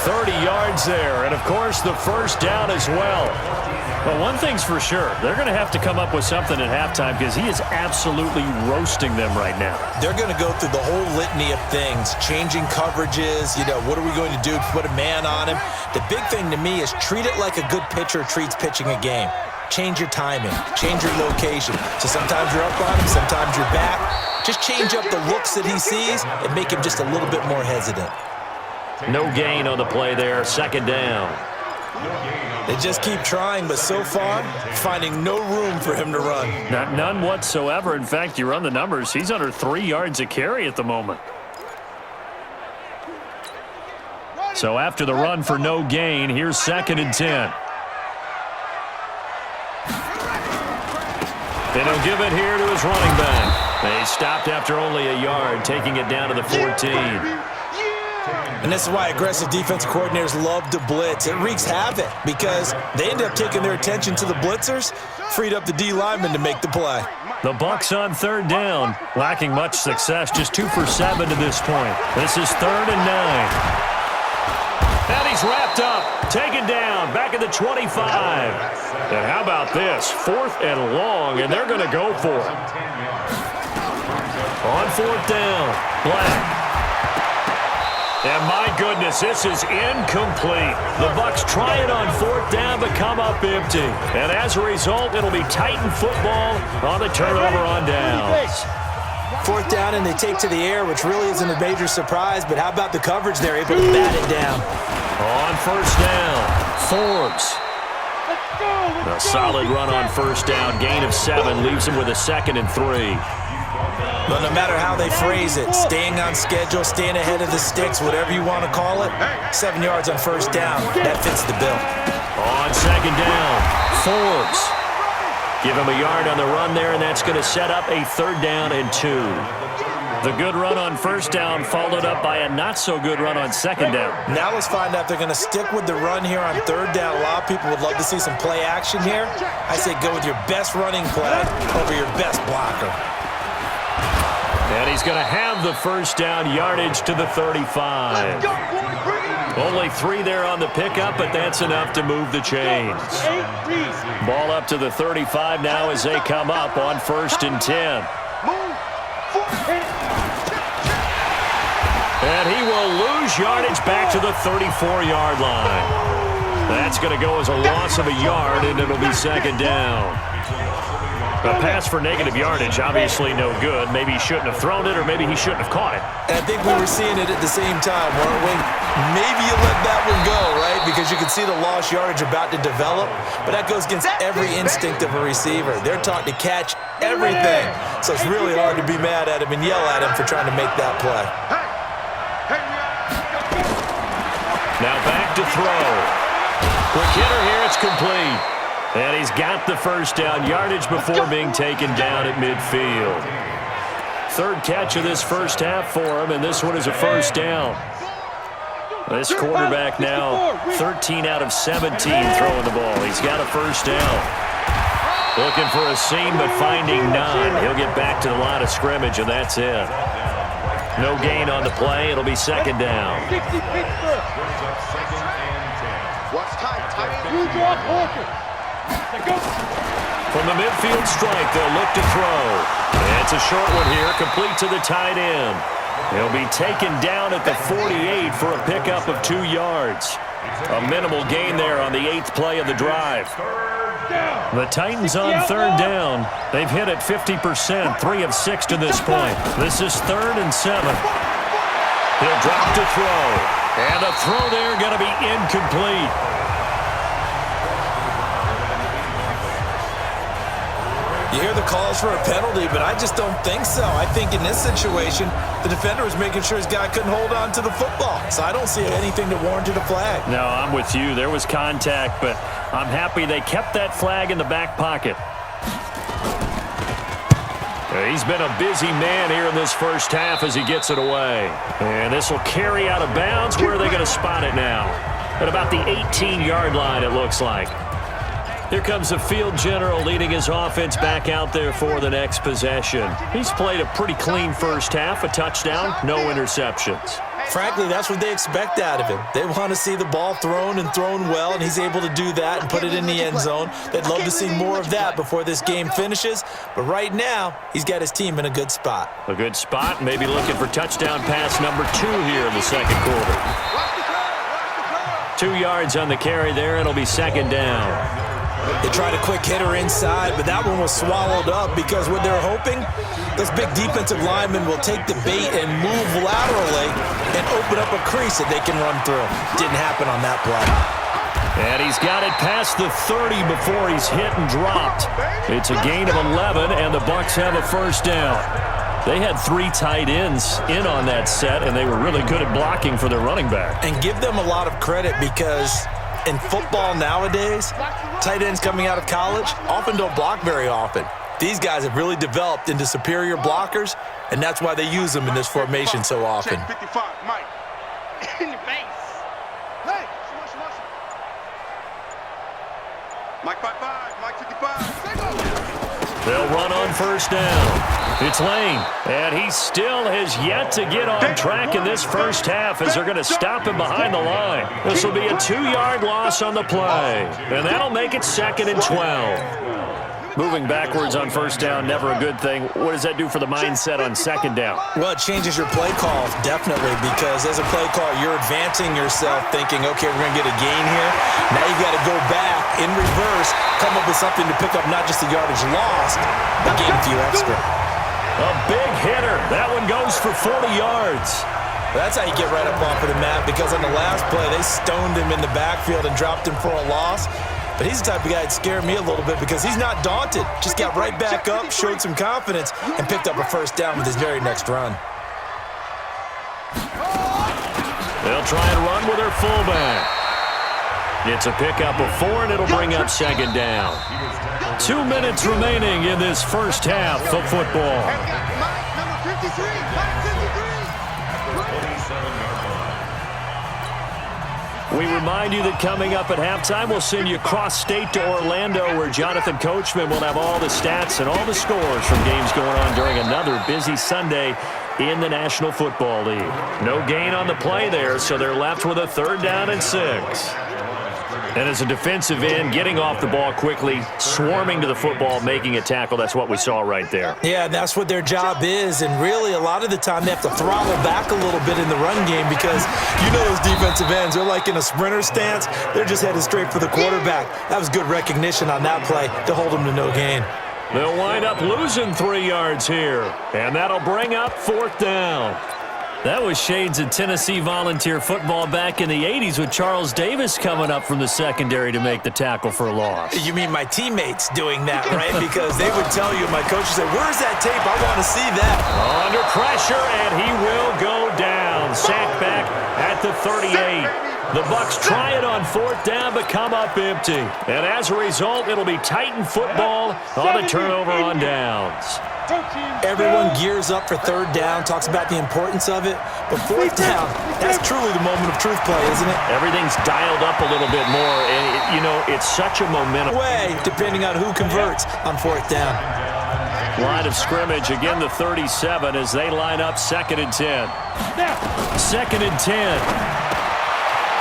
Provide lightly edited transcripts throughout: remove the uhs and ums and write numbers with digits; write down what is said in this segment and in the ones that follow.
30 yards there, and, of course, the first down as well. But one thing's for sure, they're going to have to come up with something at halftime because he is absolutely roasting them right now. They're going to go through the whole litany of things, changing coverages, what are we going to do to put a man on him? The big thing to me is treat it like a good pitcher treats pitching a game. Change your timing, change your location. So sometimes you're up on him, sometimes you're back. Just change up the looks that he sees and make him just a little bit more hesitant. No gain on the play there, second down. They just keep trying, but so far, finding no room for him to run. None whatsoever. In fact, you run the numbers, he's under 3 yards a carry at the moment. So after the run for no gain, here's 2nd and 10. And he'll give it here to his running back. They stopped after only a yard, taking it down to the 14. And this is why aggressive defensive coordinators love to blitz. It wreaks havoc because they end up taking their attention to the blitzers, freed up the D lineman to make the play. The Bucs on 3rd down, lacking much success, just 2 for 7 to this point. This is 3rd and 9. And he's wrapped up, taken down, back at the 25. And how about this? 4th and long, and they're going to go for it. On 4th down, Black. And my goodness, this is incomplete. The Bucs try it on 4th down, but come up empty. And as a result, it'll be Titan football on the turnover on downs. 4th down, and they take to the air, which really isn't a major surprise. But how about the coverage? They're able to bat it down. On 1st down, Forbes. A solid run on 1st down. Gain of 7 leaves him with a 2nd and 3. But no matter how they phrase it, staying on schedule, staying ahead of the sticks, whatever you want to call it, 7 yards on 1st down, that fits the bill. On 2nd down, Forbes. Give him a yard on the run there, and that's going to set up a 3rd down and 2. The good run on 1st down followed up by a not-so-good run on 2nd down. Now let's find out if they're going to stick with the run here on 3rd down. A lot of people would love to see some play action here. I say go with your best running play over your best blocker. And he's going to have the 1st down, yardage to the 35. Only 3 there on the pickup, but that's enough to move the chains. Ball up to the 35 now as they come up on 1st and 10. And he will lose yardage back to the 34-yard line. That's going to go as a loss of a yard, and it'll be 2nd down. A pass for negative yardage, obviously no good. Maybe he shouldn't have thrown it, or maybe he shouldn't have caught it. And I think we were seeing it at the same time, weren't we? Maybe you let that one go, right? Because you can see the lost yardage about to develop. But that goes against every instinct of a receiver. They're taught to catch everything. So it's really hard to be mad at him and yell at him for trying to make that play. Now back to throw. Quick hitter here, it's complete. And he's got the 1st down, yardage before being taken down at midfield. 3rd catch of this 1st half for him, and this one is a 1st down. This quarterback now 13 out of 17 throwing the ball. He's got a 1st down. Looking for a seam, but finding none. He'll get back to the line of scrimmage, and that's it. No gain on the play. It'll be 2nd down. From the midfield strike, they'll look to throw. And it's a short one here, complete to the tight end. He'll be taken down at the 48 for a pickup of 2 yards. A minimal gain there on the 8th play of the drive. The Titans on 3rd down. They've hit it 50%, 3 of 6 to this point. This is 3rd and 7. He'll drop to throw. And a throw there going to be incomplete. You hear the calls for a penalty, but I just don't think so. I think in this situation, the defender was making sure his guy couldn't hold on to the football. So I don't see anything that warranted a flag. No, I'm with you. There was contact, but I'm happy they kept that flag in the back pocket. He's been a busy man here in this 1st half as he gets it away. And this will carry out of bounds. Where are they going to spot it now? At about the 18-yard line, it looks like. Here comes the field general leading his offense back out there for the next possession. He's played a pretty clean 1st half, a touchdown, no interceptions. Frankly, that's what they expect out of him. They want to see the ball thrown and thrown well, and he's able to do that and put it in the end zone. They'd love to see more of that before this game finishes, but right now, he's got his team in a good spot. A good spot, maybe looking for touchdown pass number 2 here in the second quarter. 2 yards on the carry there. It'll be second down. They tried a quick hitter inside, but that one was swallowed up because what they're hoping, those big defensive linemen will take the bait and move laterally and open up a crease that they can run through. Didn't happen on that play. And he's got it past the 30 before he's hit and dropped. It's a gain of 11, and the Bucs have a first down. They had 3 tight ends in on that set, and they were really good at blocking for their running back. And give them a lot of credit because in football nowadays, tight ends coming out of college often don't block very often. These guys have really developed into superior blockers, and that's why they use them in this formation so often. 55, Mike. In your face. Hey, Mike 55, Mike 55. They'll run on first down. It's Lane, and he still has yet to get on track in this first half as they're going to stop him behind the line. This will be a 2-yard loss on the play, and that'll make it second and 12. Moving backwards on first down, never a good thing. What does that do for the mindset on second down? Well, it changes your play call, definitely, because as a play call, you're advancing yourself thinking, okay, we're going to get a gain here. Now you got to go back in reverse, come up with something to pick up not just the yardage lost, but gain a few extra. A big hitter. That one goes for 40 yards. That's how you get right up off of the mat, because on the last play, they stoned him in the backfield and dropped him for a loss. But he's the type of guy that scared me a little bit because he's not daunted. Just got right back up, showed some confidence, and picked up a first down with his very next run. They'll try and run with their fullback. It's a pickup of 4, and it'll bring up second down. 2 minutes remaining in this first half of football. Number 53, Mike 53. We remind you that coming up at halftime, we'll send you cross-state to Orlando, where Jonathan Coachman will have all the stats and all the scores from games going on during another busy Sunday in the National Football League. No gain on the play there, so they're left with a 3rd down and 6. And as a defensive end, getting off the ball quickly, swarming to the football, making a tackle, that's what we saw right there. Yeah, that's what their job is, and really a lot of the time they have to throttle back a little bit in the run game because you know those defensive ends, they're like in a sprinter stance. They're just headed straight for the quarterback. That was good recognition on that play to hold them to no gain. They'll wind up losing 3 yards here, and that'll bring up 4th down. That was shades of Tennessee Volunteer football back in the 80s with Charles Davis coming up from the secondary to make the tackle for a loss. You mean my teammates doing that, right? Because they would tell you, my coach would say, where's that tape? I want to see that. Under pressure, and he will go down. Sacked back at the 38. The Bucs try it on 4th down, but come up empty. And as a result, it'll be Titan football on the turnover on downs. Everyone gears up for 3rd down, talks about the importance of it. But 4th down, that's truly the moment of truth play, isn't it? Everything's dialed up a little bit more, and it's such a momentum. Way, depending on who converts on 4th down. Line of scrimmage, again the 37 as they line up 2nd and 10. 2nd and 10.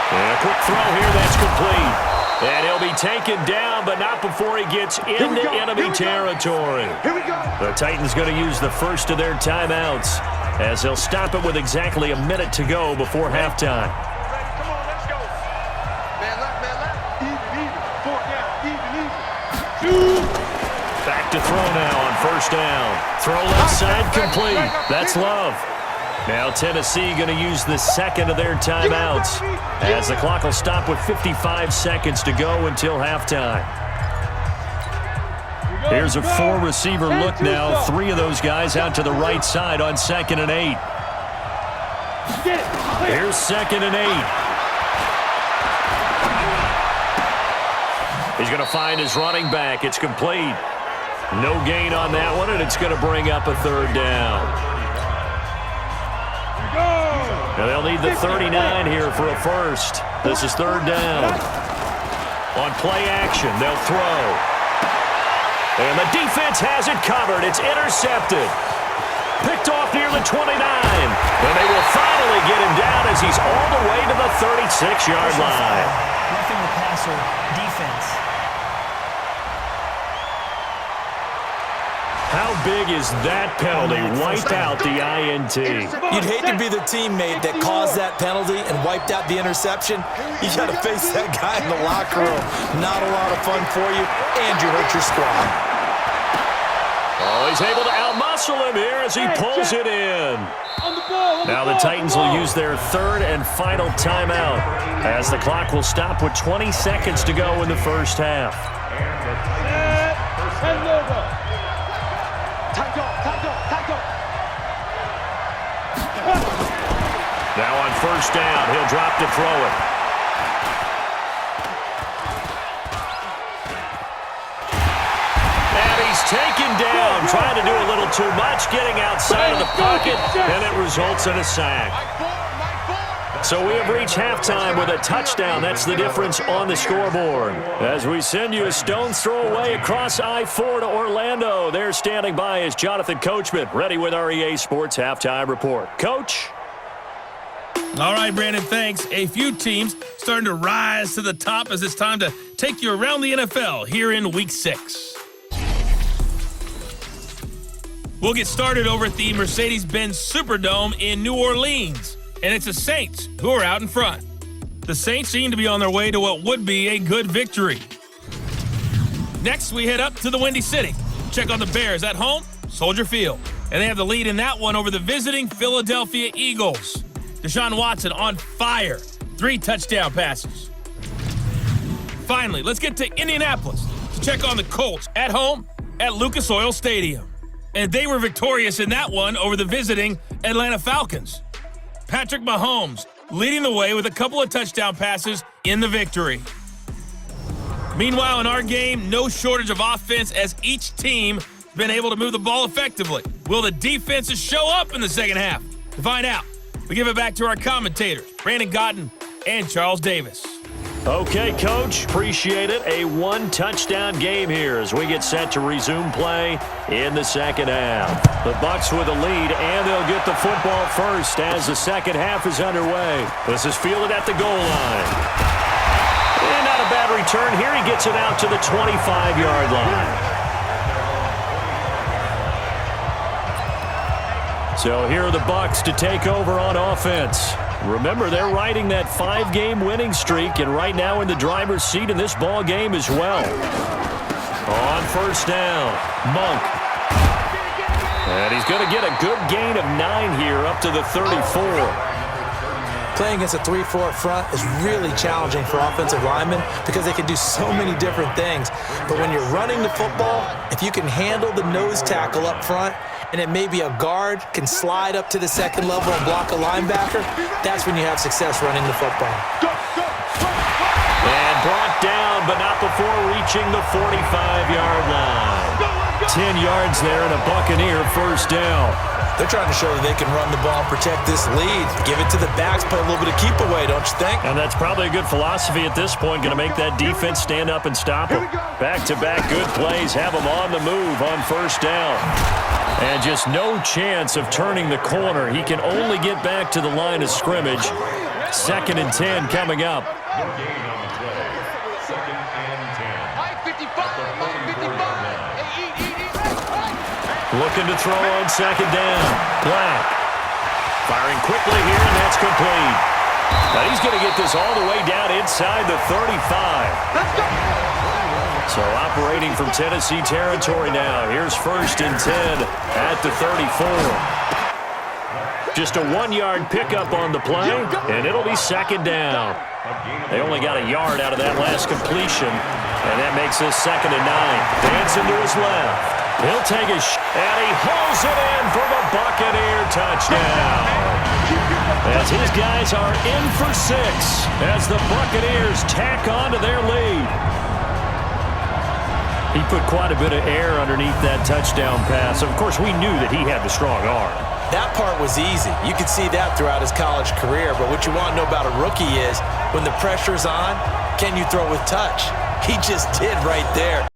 And a quick throw here, that's complete. And he'll be taken down, but not before he gets into enemy territory. The Titans going to use the first of their timeouts as they'll stop it with exactly a minute to go before halftime. Come on, let's go. Man left. Even. Back to throw now on 1st down. Throw left side complete. That's Love. Now Tennessee going to use the 2nd of their timeouts as the clock will stop with 55 seconds to go until halftime. Here's a 4-receiver look now. 3 of those guys out to the right side on 2nd and 8. Here's 2nd and 8. He's going to find his running back. It's complete. No gain on that one, and it's going to bring up a 3rd down. Now they'll need the 39 here for a first. This is 3rd down. On play action, they'll throw. And the defense has it covered. It's intercepted. Picked off near the 29. And they will finally get him down as he's all the way to the 36-yard line. Roughing the passer defense. How big is that penalty? Wipe out the INT. You'd hate to be the teammate that caused that penalty and wiped out the interception. You got to face that guy in the locker room. Not a lot of fun for you, and you hurt your squad. Oh, he's able to outmuscle him here as he pulls it in. Now the Titans will use their third and final timeout as the clock will stop with 20 seconds to go in the first half. Now on first down, he'll drop to throw it. And he's taken down, trying to do a little too much, getting outside of the pocket, and it results in a sack. So we have reached halftime with a touchdown. That's the difference on the scoreboard. As we send you a stone's throw away across I-4 to Orlando. There standing by is Jonathan Coachman, ready with our EA Sports Halftime Report. Coach? All right, Brandon, thanks. A few teams starting to rise to the top as it's time to take you around the NFL here in Week 6. We'll get started over at the Mercedes-Benz Superdome in New Orleans, and it's the Saints who are out in front. The Saints seem to be on their way to what would be a good victory. Next, we head up to the Windy City. Check on the Bears at home, Soldier Field, and they have the lead in that one over the visiting Philadelphia Eagles. Deshaun Watson on fire. 3 touchdown passes. Finally, let's get to Indianapolis to check on the Colts at home at Lucas Oil Stadium. And they were victorious in that one over the visiting Atlanta Falcons. Patrick Mahomes leading the way with a couple of touchdown passes in the victory. Meanwhile, in our game, no shortage of offense as each team has been able to move the ball effectively. Will the defenses show up in the second half? To find out, we give it back to our commentators, Brandon Gaudin and Charles Davis. Okay, Coach, appreciate it. A 1-touchdown game here as we get set to resume play in the second half. The Bucs with a lead, and they'll get the football first as the second half is underway. This is fielded at the goal line. And not a bad return here. He gets it out to the 25-yard line. So here are the Bucs to take over on offense. Remember, they're riding that 5-game winning streak, and right now in the driver's seat in this ball game as well. On first down, Monk. And he's going to get a good gain of 9 here up to the 34. Playing against a 3-4 front is really challenging for offensive linemen because they can do so many different things. But when you're running the football, if you can handle the nose tackle up front, and it may be a guard can slide up to the second level and block a linebacker, that's when you have success running the football. And brought down, but not before reaching the 45-yard line. 10 yards there and a Buccaneer first down. They're trying to show that they can run the ball and protect this lead. Give it to the backs, play a little bit of keep away, don't you think? And that's probably a good philosophy at this point, going to make that defense stand up and stop them. Back-to-back good plays have them on the move on first down. And just no chance of turning the corner. He can only get back to the line of scrimmage. 2nd and 10 coming up. Looking to throw on second down. Black. Firing quickly here, and that's complete. Now he's going to get this all the way down inside the 35. So operating from Tennessee territory now. Here's 1st and 10 at the 34. Just a 1-yard pickup on the play, and it'll be 2nd down. They only got a yard out of that last completion, and that makes this 2nd and 9. Dancing to his left. He'll take a and he hauls it in for the Buccaneer touchdown. As his guys are in for 6 as the Buccaneers tack on to their lead. He put quite a bit of air underneath that touchdown pass. Of course, we knew that he had the strong arm. That part was easy. You could see that throughout his college career. But what you want to know about a rookie is when the pressure's on, can you throw with touch? He just did right there.